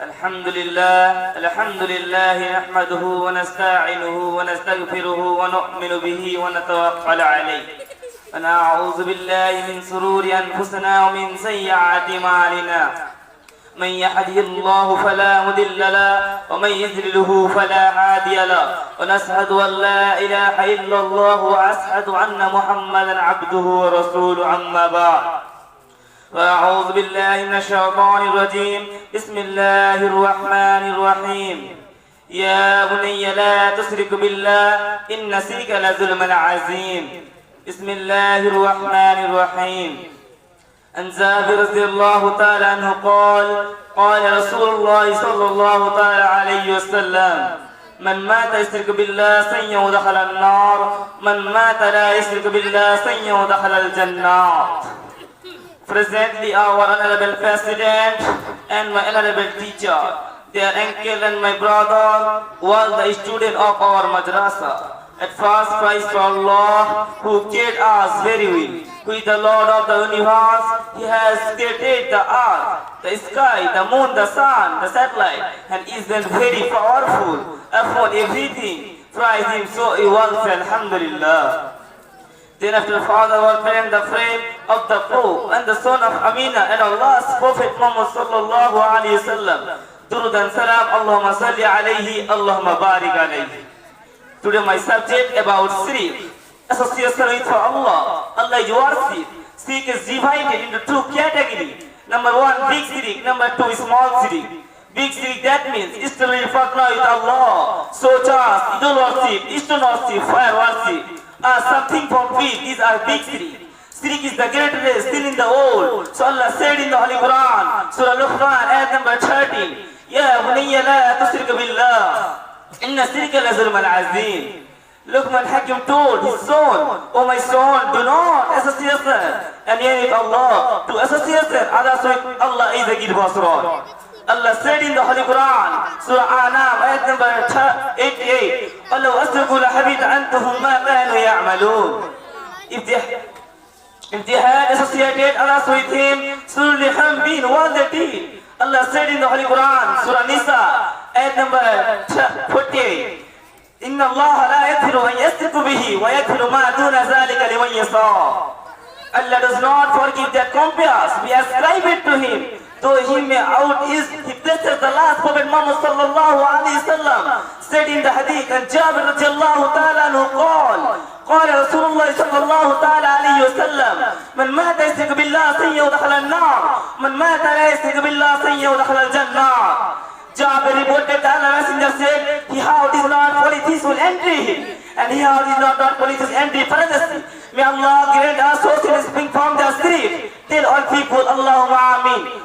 الحمد لله نحمده ونستعينه ونستغفره ونؤمن به ونتوكل عليه ونعوذ بالله من شرور أنفسنا ومن سيئات أعمالنا من يهده الله فلا مضل له ومن يضلله فلا هادي له ونشهد أن لا إله إلا الله وأشهد أن محمدا عبده ورسوله أما بعد وأعوذ بالله من الشيطان الرجيم بسم الله الرحمن الرحيم يا بني لا تشرك بالله إن الشرك لظلم عظيم بسم الله الرحمن الرحيم عن جابر رضي الله تعالى عنه قال رسول الله صلى الله تعالى عليه وسلم من مات يشرك بالله سيئ دخل النار من مات لا يشرك بالله سيئ دخل الجنة. Presently our honorable president and my honorable teacher, their uncle and my brother was the student of our madrasa. At first praise to Allah who created us very well, who is the Lord of the universe. He has created the earth, the sky, the moon, the sun, the satellite, and is then very powerful upon everything. Praise Him, so He was, Alhamdulillah. Then after Father, our parent, the friend of the Pope and the son of Amina and Allah's Prophet Muhammad sallallahu alayhi wa sallam. Durud and salam, Allahumma salli alayhi, Allahumma barik alayhi. Today my subject about shirk, association with Allah. Allah is worship. Shirk is divided into two categories. Number one, big shirk. Number two, small shirk. Big shirk, that means istri partner with Allah. So just idol worship, stone worship, fire worship. Something from faith. These are big shirk. Shirk is the greatest sin in the world. So Allah said in the Holy Quran, Surah Luqman, ayat number 13, Ya bunayya la tushrik billah, inna shirka la zulmun azim. Luqman Hakim told his son, oh my son, do not associate and with Allah. To associate others with Allah is a guilt wrong. Allah said in the Holy Quran, Surah Anam, ayat number 88, وَلَوْ أَسْرَكُوا لَحَبِطَ عَنْهُم مَّا كَانُوا يَعْمَلُونَ. If they had associated others with Him, surely harm been what they did. Allah said in the Holy Quran, Surah Nisa, ayat number 48, إِنَّ اللَّهَ لَا يَغْفِرُ أَن يُشْرَكَ بِهِ وَيَغْفِرُ مَا دُونَ ذَلِكَ لِمَن يَشَاءُ. Allah does not forgive that compares. We ascribe it to Him. Though He may He blesses the last Prophet Muhammad sallallahu alayhi wa sallam said in the hadith, and Jabir radiallahu ta'ala anhu قال رسول الله صلى الله تعالى عليه وسلم من مات يشرك بالله سيئ دخل النار من مات لا يشرك بالله سيئ دخل الجنة. Jabir reported that the messenger said, he how did not politics will enter him, and he how did not politics enter paradise. May Allah grant us social spring from the street. Tell all people, Allahumma ameen.